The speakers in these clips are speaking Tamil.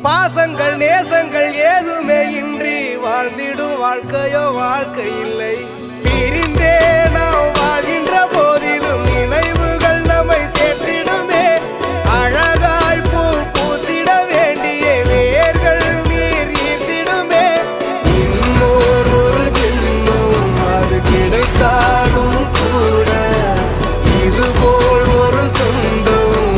பாசங்கள் நேசங்கள் ஏதுமே இன்றி வாழ்ந்திடும் வாழ்க்கையோ வாழ்க்கை இல்லை. பிரிந்தே நாம் வாழ்கின்ற போதிலும் நினைவுகள் நம்மை சேர்த்திடுமே. அழகாய் பூ பூத்திட வேண்டிய வேர்கள் நீர் ஈர்த்திடுமே. இன்னொரு ஜென்மம் அது கிடைத்தாலும் கூட இதுபோல் ஒரு சொந்தம்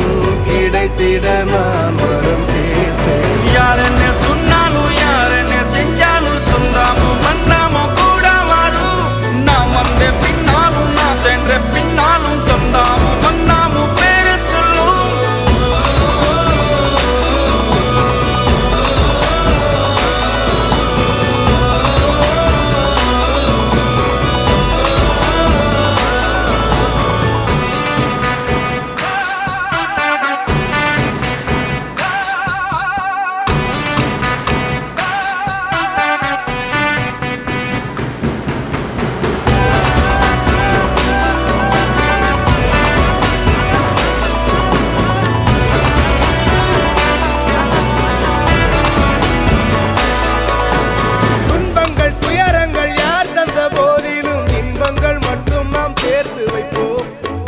கிடைத்திட நான் வரம் கேட்டேன். யார் என்ன சொன்னாலும் யார் என்ன செஞ்சாலும் சொந்தாமும் மன்னாமும் கூட வரும். நான் வந்த பின்னாலும் நான் சென்ற பின்னாலும் சொந்தாமும் மன்னாமும் பேர சொல்லும்.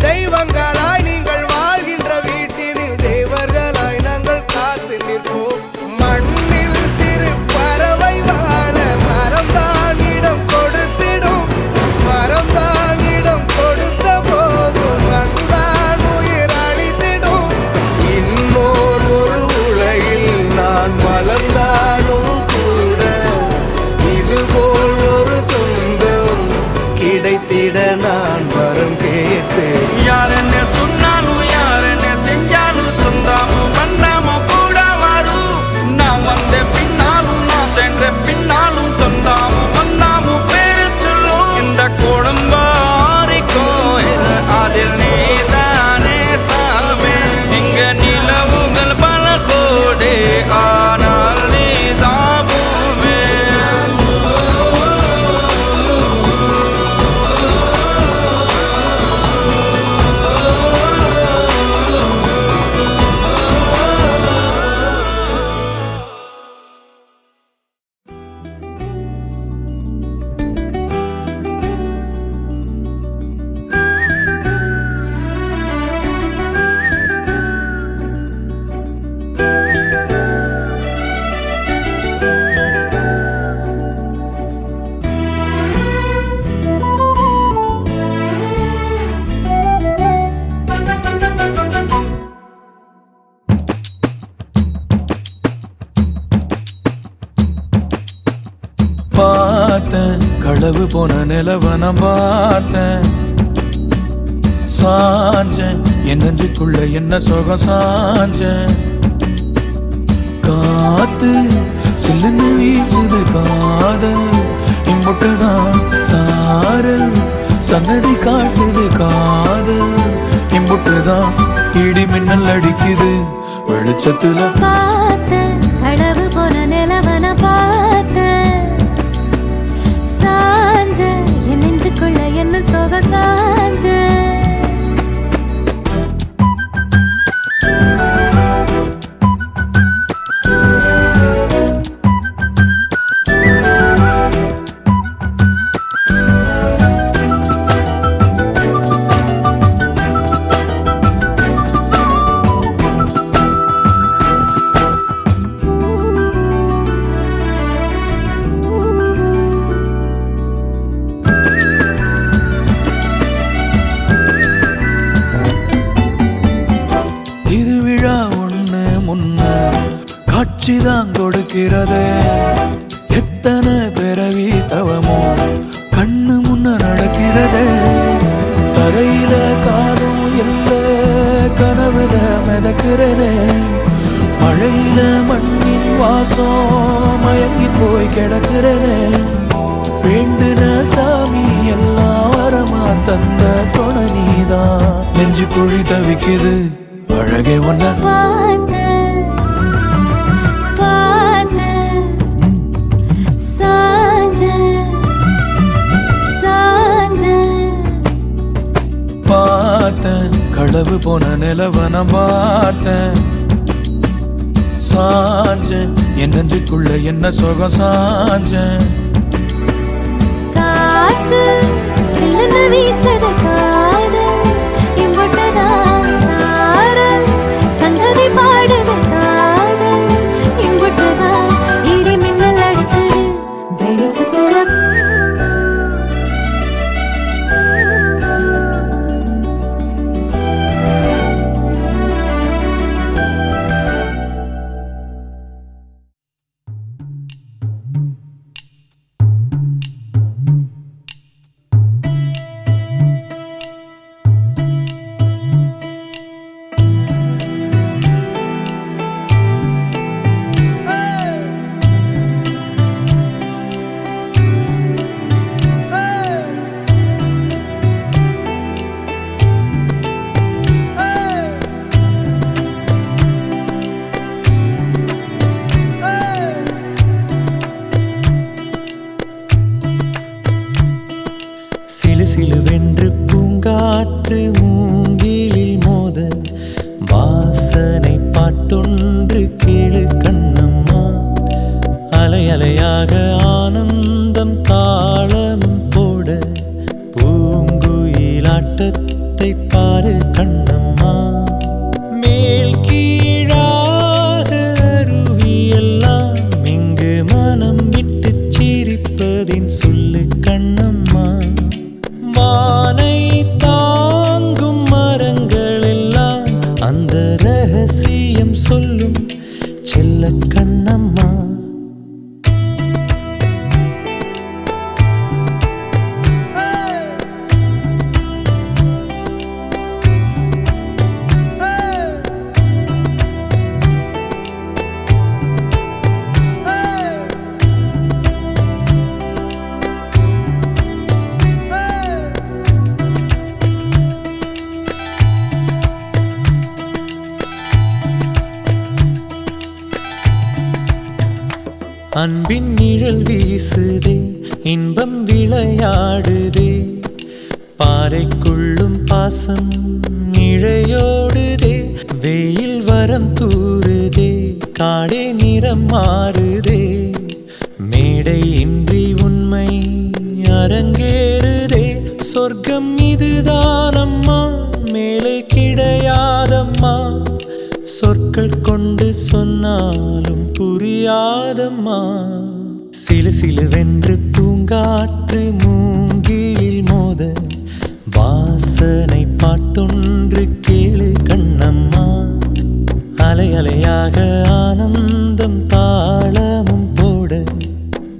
தெய்வங்களாய் நீங்கள் வாழ்கின்ற வீட்டினில் தேவர்களாய் நாங்கள் காத்து நிற்போம். மண்ணில் சிறு பறவை வாழ மரம்தான் இடம் கொடுத்திடும். மரம்தான் இடம் கொடுத்த போதும் மண்தான் உயிர் அளித்திடும். இன்னொரு ஒரு உலகில் நான் வளர்ந்தாலும் கூட இதுபோல் ஒரு சொந்தம் கிடைத்திட நான் வரம் கேட்பேன். யார் என்ன சொன்னாலும் யார் என்ன செஞ்சாலும் சொந்தாமும் மன்னாமும் கூட வரும். நான் வந்த பின்னாலும் நான் சென்ற பின்னாலும் சொந்தாமும் மன்னாமும் பேர சொல்லும். இந்த குடும்பாரி கோயில் அதில் நீதானே சாமி. இங்க நிலவுகள் பல கோடி ஆனால் நீதாமுமே. பார்த்தேன் களவு போன நிலவன பார்த்தேன். சாஞ்சேன் என் நெஞ்சுக்குள்ள என்ன சுகம் சாஞ்சேன். காத்து சில்லுன்னு வீசுது காதல் இம்புட்டுதான் சாரல் சன்னதி காட்டுது காதல் இம்புட்டுதான் இடி மின்னல் அடிக்குது வெளிச்சத்துல. பார்த்தேன் களவு போன நிலவன பார்த்தேன். சாஞ்ச என் நெஞ்சுக்குள்ள என்ன சோக சாஞ்ச. காட்சிதான் கொடுக்கிறது எத்தனை பிறவி தவமோ கண்ணு முன்ன நடக்கிறது. தரையில காலம் இல்ல கனவுல மிதக்கிறனே. மழையில மண்ணின் வாசம் மயங்கி போய் கிடக்கிறனே. வேண்டுன சாமி எல்லாம் வரமா தந்த துணை நீதான். நெஞ்சு குழி தவிக்குது அழகே ஒன்ன பார்த்தேன். களவு போன நிலவன பார்த்தேன். சாஞ்சேன் என் நெஞ்சுக்குள்ள என்ன சுகம் சாஞ்சேன் காத்து சில்லுன்னு வீசுத காதல் இம்புட்டுதான் சாரல் சங்கதி பாடுத காதல் இம்புட்டுதான் இடி மின்னல் அடிக்குது வெளிச்சத்துல சிலுவென்று பூங்காற்று மூங்கிலில் மோத வாசனை பாட்டொன்று கேளு கண்ணம்மா அலை அலையாக ஆனந்தம் தாளமும் போட பூங்குயிலாட்டத்தை பாரு கண்ணம்மா மேல் கீழாக அருவியெல்லாம் இங்கு மனம் விட்டு சிரிப்பதின் சொல்லு கண்ணம்மா வானை தாங்கும் மரங்கள் எல்லாம் அந்த ரகசியம் சொல்லும் செல்ல கண்ணம்மா அன்பின் நிழல் வீசுதே இன்பம் விளையாடுதே பாறைக்குள்ளும் பாசம் இழையோடுதே வெயில் வரம் தூறுதே காடே நிறம் மாறுதே மேடை இன்றி உண்மை அரங்கேறுதே சொர்க்கம் இதுதானம்மா மேலே கிடையாதம்மா சொற்கள் கொண்டு சொன்னாலும் புரியாதம்மா சிலு சிலுவென்று பூங்காற்று மூங்கிலில் மோத வாசனை பாட்டொன்று கேளு கண்ணம்மா அலை அலையாக ஆனந்தம் தாளமும் போட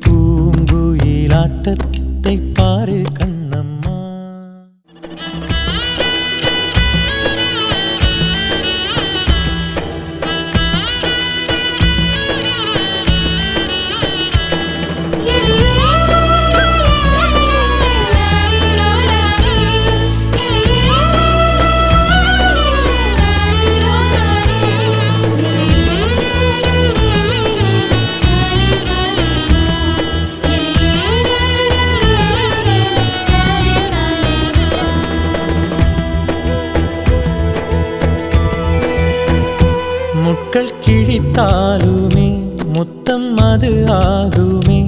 பூங்குயிலாட்டத்தை பாரு கண்ணம்மா முட்கள் கிழித்தாலுமே முத்தம் அது ஆகுமே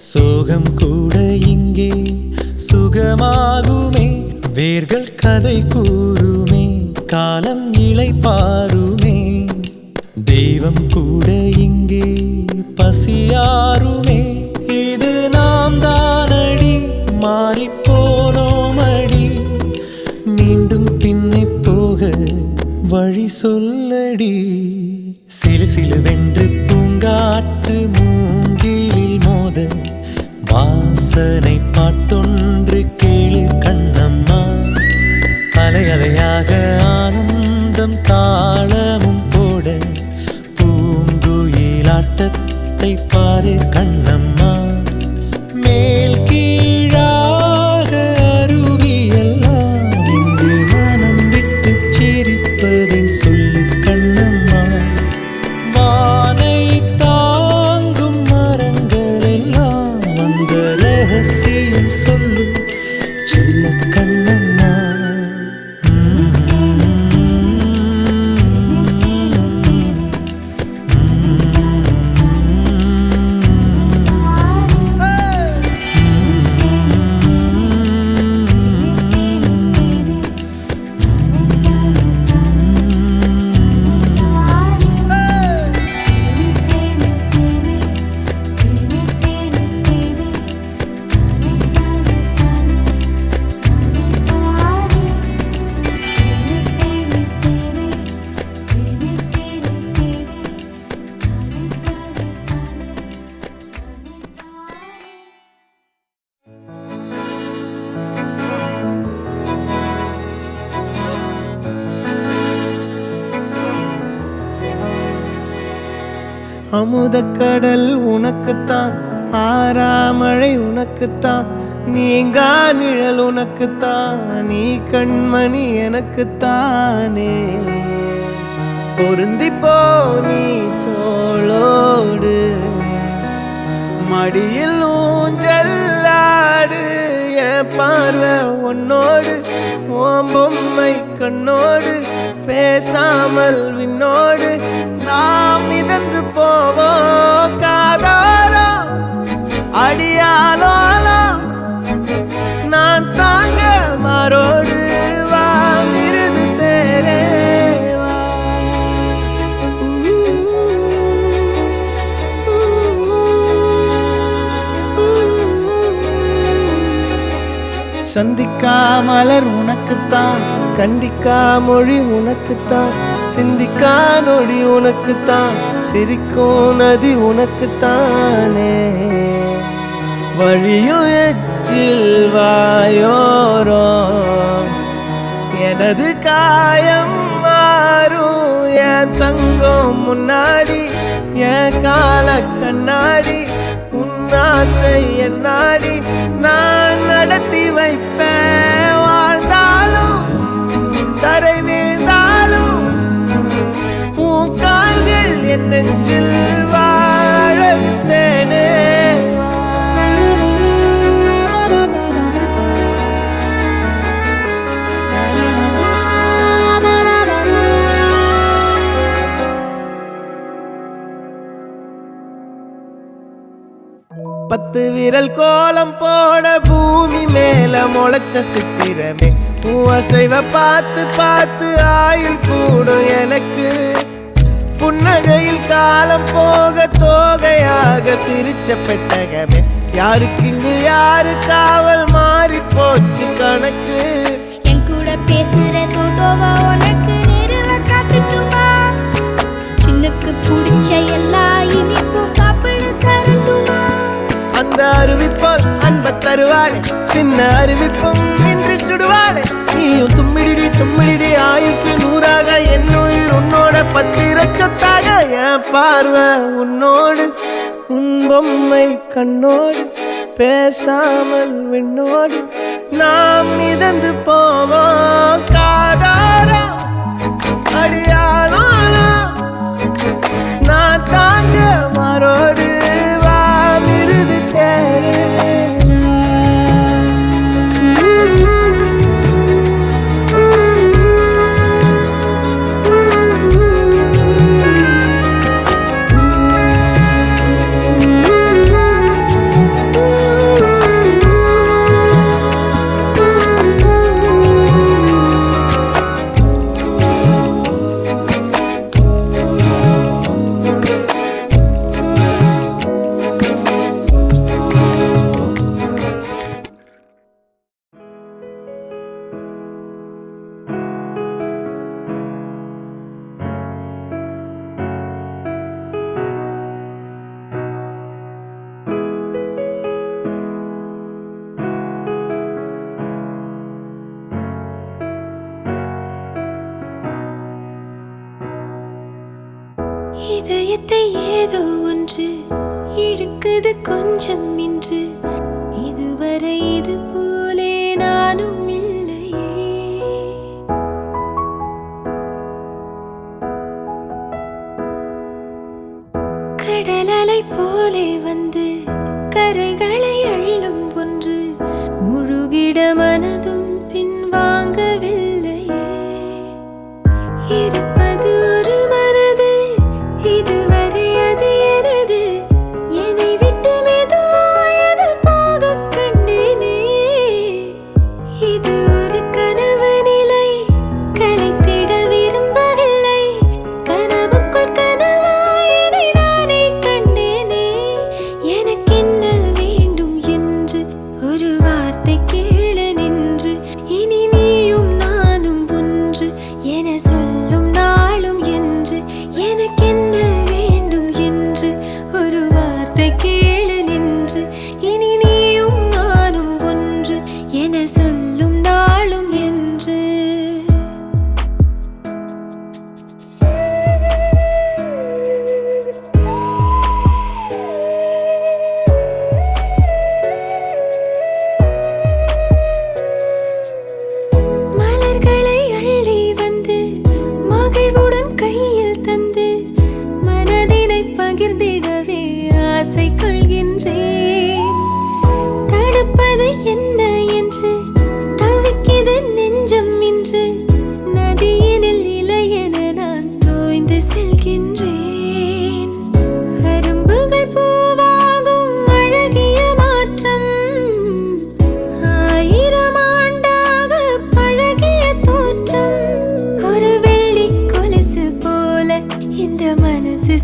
சோகம் கூட இங்கே சுகமாகுமே வேர்கள் கதை கூறுமே காலம் இலை பாருமே தெய்வம் கூட இங்கே பசியாருமே இது நாம் தானடி மாறிப்போனோமடி மீண்டும் பின்னே போக வழி சொல்லடி சிலு சிலுவென்று பூங்காற்று மூங்கிலில் மோத வாசனை பாட்டொன்று கேளு கண்ணம்மா அலை அலையாக ஆனந்தம் தாளமும் போட பூங்குயிலாட்டத்தை பாரு கண்ணம்மா மேல் கீழாக அருவியெல்லாம் இங்கு மனம் விட்டு சிரிப்பதின் சொல்லு கண்ணம்மா வானை தாங்கும் மரங்கள் எல்லாம் அந்த ரகசிய அமுதக்கடல் உனக்குத்தான், ஆறாமழை உனக்குத்தான், நீங்கா நிழல் உனக்குத்தான், நீ கண்மணி எனக்குத்தானே. பொருந்திப்போ நீ தோளோடு, மடியில் ஊஞ்சல்லாடு, என் பார்வை உன்னோடு, ஓம் பொம்மை கண்ணோடு, பேசாமல் விண்ணோடு நாம் மிதந்து போவோம் காதாரோ அடியாலோலோ, நான் தாங்க மாறோடு வா மிருது தேரே வா. சந்திக்கா மலர் உனக்குத்தான், கண்டிக்கா மொழி உனக்குத்தான், சிந்திக்கா நொடி உனக்குத்தான், சிரிக்கும் நதி உனக்குத்தானே. வழியும் எச்சில் வாயோரோ எனது காயம் மாறும், என் தங்கம் முன்னாடி என் கால கண்ணாடி, உன்னாசை என்னாடி நான் நடத்தி வைப்பேன். வாழ்ந்தாலும் தரை வீழ்ந்தாலும் உன் கால்கள் என் நெஞ்சில் வாழ விட்டேனே. பத்து விரல் கோலம் போட பூமி மேல முளைச்ச சித்திரமே, உன் அசைவ பார்த்து பார்த்து ஆயுள் கூடும் எனக்கு. புன்னகையில் காலம் போக தோகையாக சிரிச்ச பெட்டகமே, யாருக்கு இங்கு யாரு காவல் மாறி போச்சு கணக்கு. என் கூட பேசுற தோதோவா உனக்கு நேரில் காட்டுட்டுமா, சின்னுக்கு பிடிச்ச எல்லா இனிப்பும் சாப்பிட தரட்டுமா. அந்த அருவிப்போல் அன்ப தருவாளே, சின்ன அருவிப்பும் இன்று சுடுவாளே. நீயும் தும்மிடி தும்மிடி ஆயுசு நூறாக, என் உயிர் உன்னோட பத்திர சொத்தாக. என் பார்வை உன்னோடு, உன் பொம்மை கண்ணோடு, பேசாமல் விண்ணோடு நாம் மிதந்து போவோம் காதாரா அடியானோ, நான் தாங்க மாறோடு வா மிருது தேரே. இதயத்தை ஏதோ ஒன்று இழுக்குது கொஞ்சம் இன்று, இதுவரை இது போலே நானும் இல்லையே. கடலலை போலே வந்து கரைகளை அள்ளும் ஒன்று, முழுகிட மனதும் பின் வாங்கவில்லையே. இருப்பது ஒரு மனது, இதுவரை அது எனது, என்னை விட்டு மெதுவாயது போ.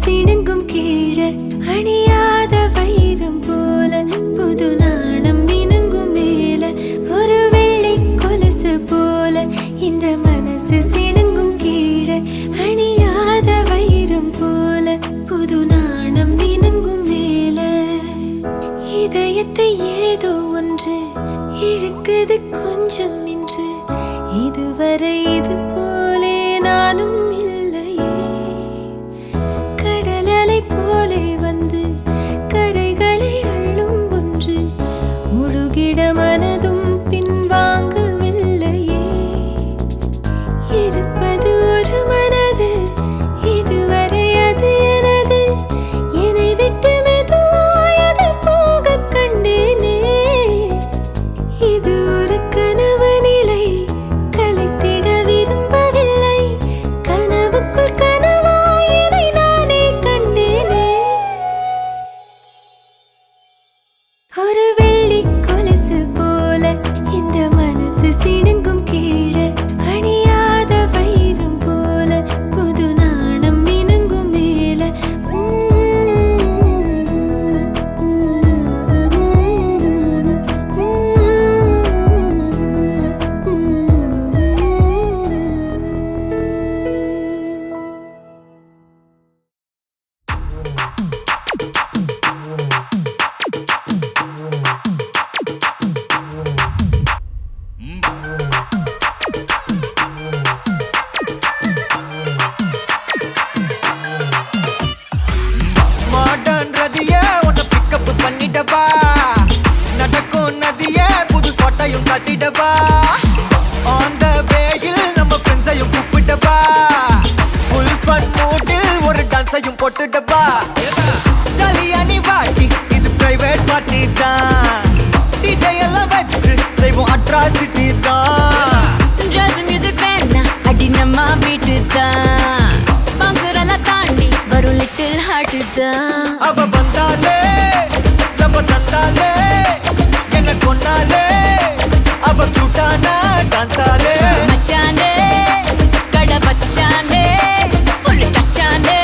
சிணுங்கும் கீழே அணியாத வைரம் போல புது நாணம் மினுங்கும் மேல ஒரு வெள்ளி கொலுசு போல இந்த மனசு சிணுங்கும் கீழே அணியாத வைரம் போல புது நாணம் மினுங்கும் மேல இதயத்தை ஏதோ ஒன்று இழுக்குது கொஞ்சம் இன்று இதுவரை இது போலே நானும் இல்லையே கடலலை போலே வந்து கரைகளை அள்ளும் ஒன்று முழுகிட மனதும் பின்வாங்கவில்லையே இருப்பது ஒரு மனது இதுவரை அது எனது என்னை விட்டு மெதுவாயது போக கண்டேனே இது ஒரு கனவு நிலை கலைத்திட விரும்பவில்லை கனவுக்குள் கனவாயதை நானே கண்டேனே ஒரு வெள்ளி கொலுசு போல இந்த மனசு சிணுங்கும் கீழே அணியாத வைரம் போல புது நாணம் மினுங்கும் மேல மாடர்ன் ரதிய உன்னை பிக்கப் பண்ணிடவா நடக்கும் நதிய புது சொட்டையும் கட்டிடவா ஆன் த வேயில் நம்ம ஃப்ரெண்ட்ஸையும் கூப்பிடவா ஃபுல் ஃபன் மூடில் ஒரு டான்ஸையும் போட்டுடவா ஜாலியா நீ வாட்டி இது பிரைவேட் பார்ட்டி தான் டிஜே எல்லாம் வச்சு செய்வோம் அட்ராசிட்டி தான் ஜாஸ் மியூசிக் வேணா அடி நம்ம வீட்டு தான் பங்குரெல்லாம் தாண்டி வரும் லிட்டில் ஹார்ட் தான் அவ வந்தாலே நம்ம தந்தாலே என்ன கொண்டாலே அவ கியூட்டானா டான்ஸாலே மச்சானே கடை வச்சானே ஃபுல் டச்சானே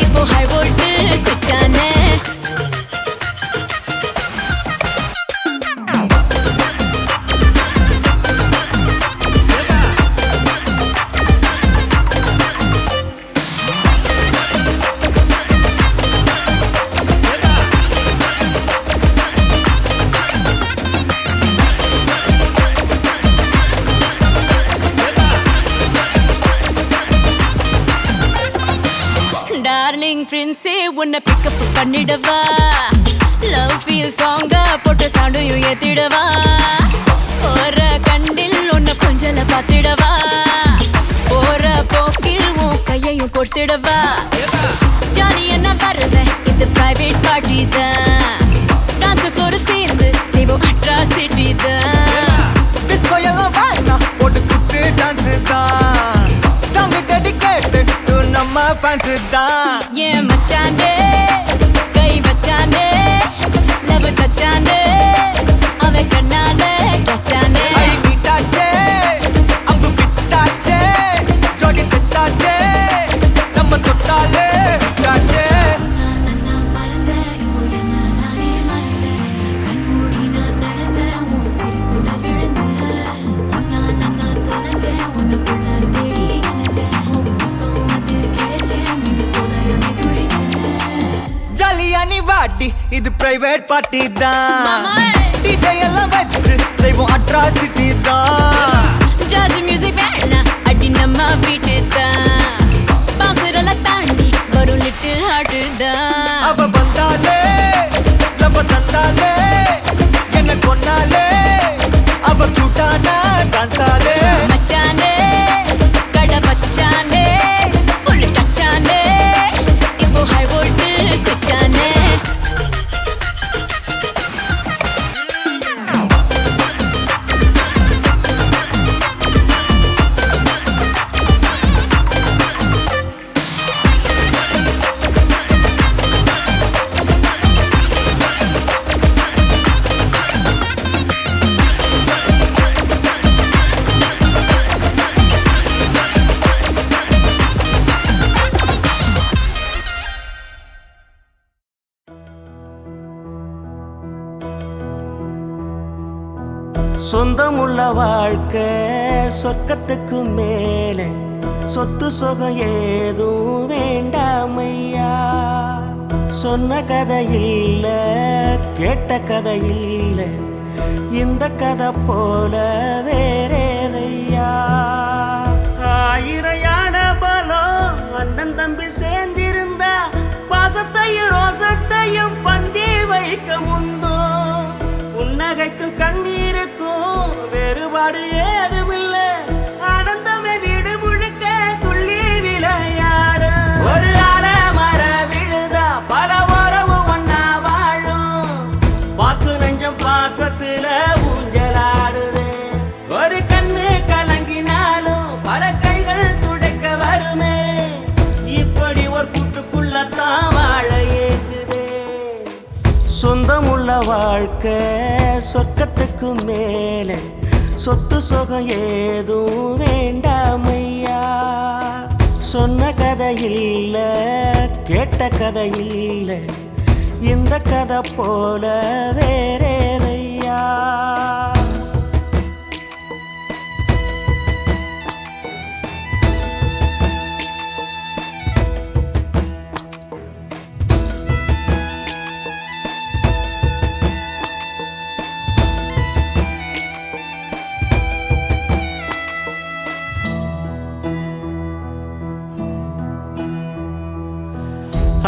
இப்போ ஹை வோல்ட் சுச்சானே டார்லிங் பிரின்ஸே உன்னை பிக்கப் பண்ணிடவா லவ் ஃபீல் சாங்கா போட்டு சவுண்டையும் ஏத்திடவா போற கண்டில் உன்னை கொஞ்சல பார்த்திடவா போற போக்கில் உன் கையையும் கொடுத்திடவா ஜாலி என்ன வருவேன் இது பிரைவேட் பார்ட்டி தான் டான்ஸ் ஃப்ளோர் சேர்ந்து செய்வோம் அட்ராசிட்டி தான் டிஸ்கோ எல்லாம் வேணா போட்டு குத்து டான்ஸ் தான் சாங் டெடிகேட்டட் டு நம்ம ஃபேன்ஸ் தான் ஏன் மச்சானே கை வச்சானே லவ் தச்சானே அவன் கண்ணானே கச்சானே அடி மீட்டாச்சே அம்பு பிட்டாச்சே ஜோடி செட்டாச்சே நம்ம தொட்டாலே விட்டாச்சே நான் மறந்தேன் நானே மறந்தேன் கண்மூடி நான் நடந்தேன் உன் சிரிப்புல விழுந்தேன் நான் தொலைச்சேன் உனக்குள்ள தேடி அலைஞ்சேன் உன் புத்தம் அது கிடைச்சேன் மீண்டு போல துடிச்சேன் ஜாலியா நீ வாட்டி இது பிரைவேட் பார்ட்டி தான் மாமா. டிஜே எல்லாம் வச்சு செய்வோம் அட்ராசிட்டி தான் ஜாஸ் மியூசிக் வேணா அடி நம்ம வீட்டு தான் பங்குரெல்லாம் தாண்டி வரும் லிட்டில் ஹார்ட் தான் அவ வந்தாலே நம்ம தந்தாலே என்ன கொண்டாலே அவ கியூட்டானா டான்ஸாலே மச்சானே கடை வச்சானே ஃபுல் டச்சானே இப்போ ஹை வோல்ட் சுச்சானே சொந்தமுள்ள வாழ்க்கை சொர்க்கத்துக்கு மேலே சொத்து சுகம் ஏதும் வேண்டாமையா சொன்ன கதை இல்ல கேட்ட கதை இல்ல இந்த கதை போல வேறேதையா ஆயிரையான பலம் அண்ணன் தம்பி சேர்ந்திருந்தா பாசத்தையும் ரோசத்தையும் பந்தி வைக்க முந்தோ புன்னகைக்கும் கண்ணீருக்கும் வேறுபாடு ஏதுமில்ல ஆனந்தமே வீடு முழுக்க துள்ளி விளையாடு ஒரு ஆல மர விழுதா பல உறவும் ஒன்னா வாழும் வாக்கு நெஞ்சம் பாசத்துல ஊஞ்சலாடுது ஒரு கண்ணு கலங்கினாலும் பல கைகள் துடைக்க வருமே இப்படி ஒரு கூட்டுக்குள்ளத்தான் வாழ ஏங்குதே சொந்தமுள்ள வாழ்க்கை சொர்க்கத்துக்கு மேலே சொத்து சுகம் ஏதும் வேண்டாமையா சொன்ன கதை இல்ல கேட்ட கதை இல்ல இந்த கதை போல வேறேதையா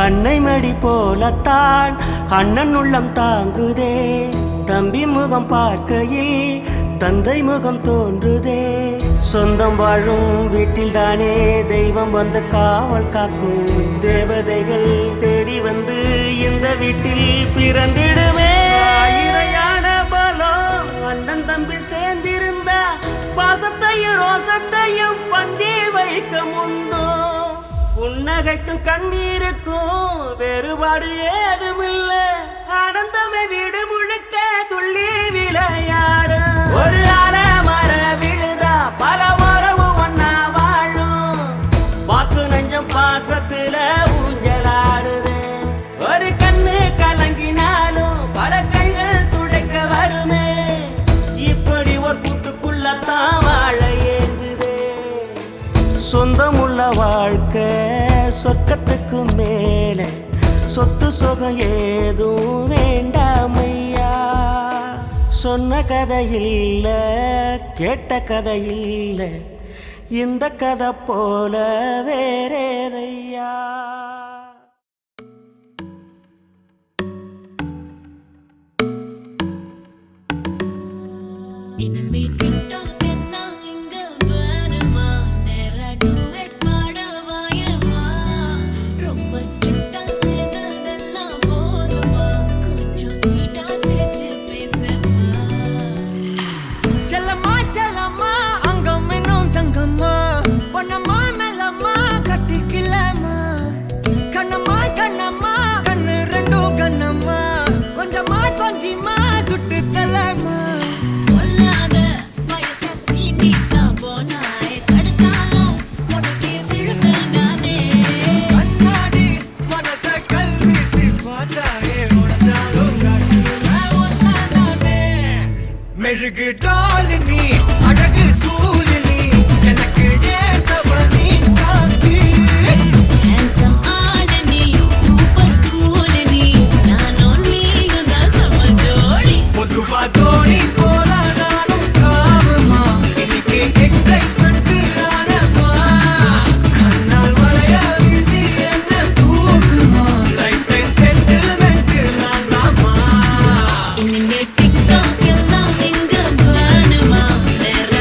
அன்னை மடி போலத்தான் அண்ணன் உள்ளம் தாங்குதே தம்பி முகம் பார்க்கையில் தந்தை முகம் தோன்றுதே சொந்தம் வாழும் வீட்டில் தானே தெய்வம் வந்து காவல் காக்கும் தேவதைகள் தேடி வந்து இந்த வீட்டில் பிறந்திடுமே ஆயிரையான பலம் அண்ணன் தம்பி சேர்ந்திருந்தா பாசத்தையும் ரோசத்தையும் பந்தி வைக்க முந்தோ புன்னகைக்கும் கண்ணீருக்கும் வேறுபாடு ஏதுமில்ல ஆனந்தமே வீடு முழுக்க துள்ளி விளையாடு ஒரு ஆல மர விழுதா பல உறவும் ஒன்னா வாழும் வாக்கு நெஞ்சம் பாசத்துல ஊஞ்சலாடுது ஒரு கண்ணு கலங்கினாலும் பல கைகள் துடைக்க வருமே இப்படி ஒரு கூட்டுக்குள்ளத்தான் வாழ ஏங்குதே சொந்தமுள்ள வாழ்க்கை சொர்க்கத்துக்கு மேலே சொத்து சுகம் ஏதும் வேண்டாமையா சொன்ன கதை இல்ல கேட்ட கதை இல்ல இந்த கதை போல வேறேதையா இனிமே டிக்டாக் எல்லாம் இங்க வருமா நேரா டூயட் பாட வாயமா ரொம்ப ஸ்ட்ரிக்ட்டா இருந்ததெல்லாம் போதுமா கொஞ்சம் ஸ்வீட்டா சிரிச்சு பேசுமா செல்லம்மா செல்லம்மா அங்கம் இன்னும் தங்கம்மா பொன்னம்மா மெல்லம்மா கட்டிக்கலாமா கண்ணம்மா கண்ணம்மா கண்ணு ரெண்டும் கண்ணம்மா கொஞ்சமா கொஞ்சிமா சுட்டு தலமா கொல்லாத வயசு சீனிக்கா போனாய் தடுத்தாலும் உனக்கே விழுவேன் நானே கண்ணாடி மனச கல்வீசி பார்த்தாயே உடஞ்சாலும் காட்டுவேன் ஒன்னானே மெழுகு டால் நீ அழகு ஸ்கூல் நீ எனக்கு ஏத்தவ நீ காந்தி ஹேண்ட்ஸம் ஆட நீ சூப்பர் கூல் நீ நானும் நீயும் தான் சம ஜோடி பொதுவா தோணி போல நானும் காமமா இன்னைக்கு எக்ஸைட்மெண்ட் ஆனமா கண்ணால் வளைய வீசி என்ன தூக்குமா லைஃப் டைம் செட்டில்மெண்ட் நான் தாமா இனிமே டிக்டாக் எல்லாம் இங்க வேணுமா வேற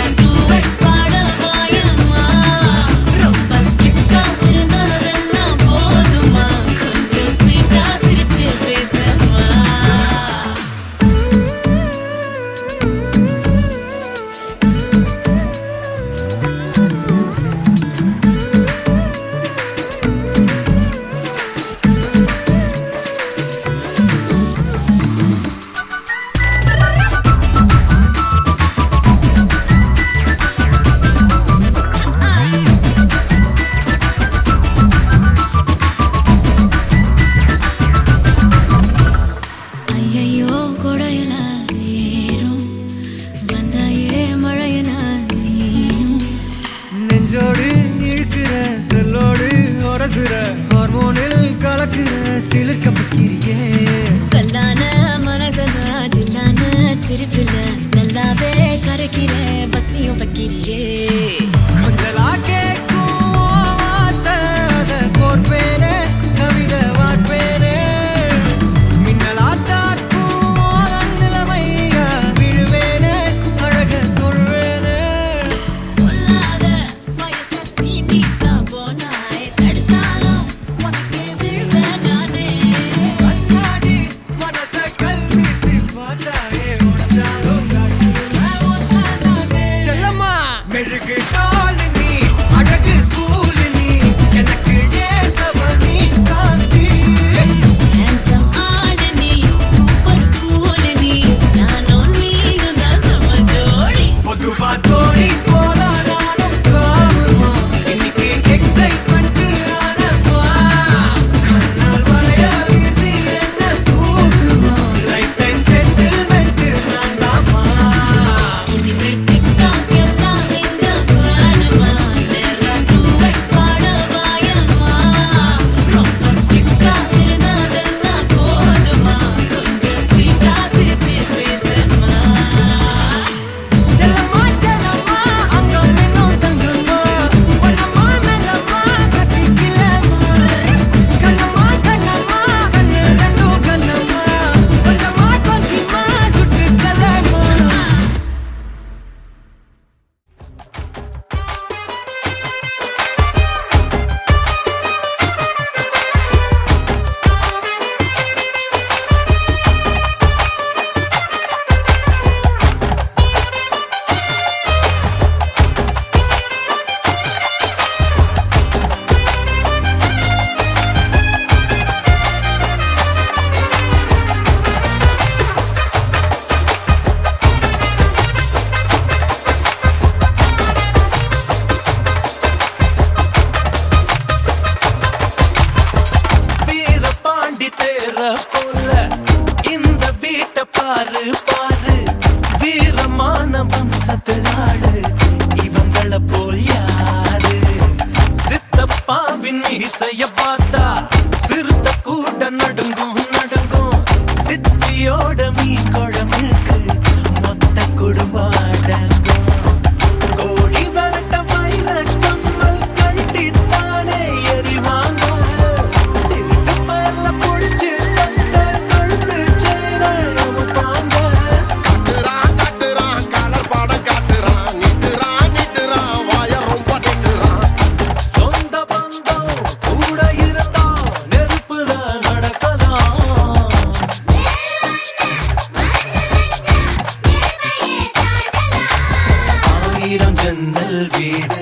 ஜன்னல் வீடு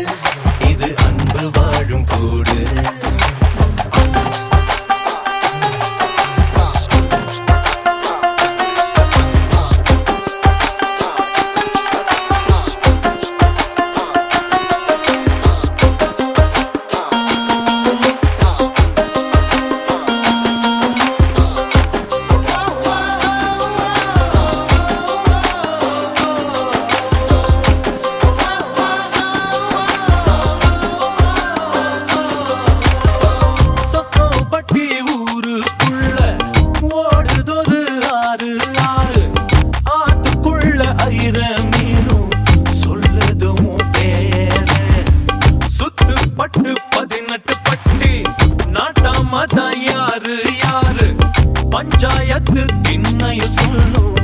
இது அன்பு வாழும் கூடு சொக்கோபட்டி ஊருக்குள்ள ஓடுதொரு ஆறு ஆறு ஆத்துக்குள்ள ஐர மீனும் சொல்லுதும் பேரு சுத்து பட்டு 18 பட்டி நாட்டாமதான் யாரு யாரு பஞ்சாயத்து திண்ணையும் சொல்லும்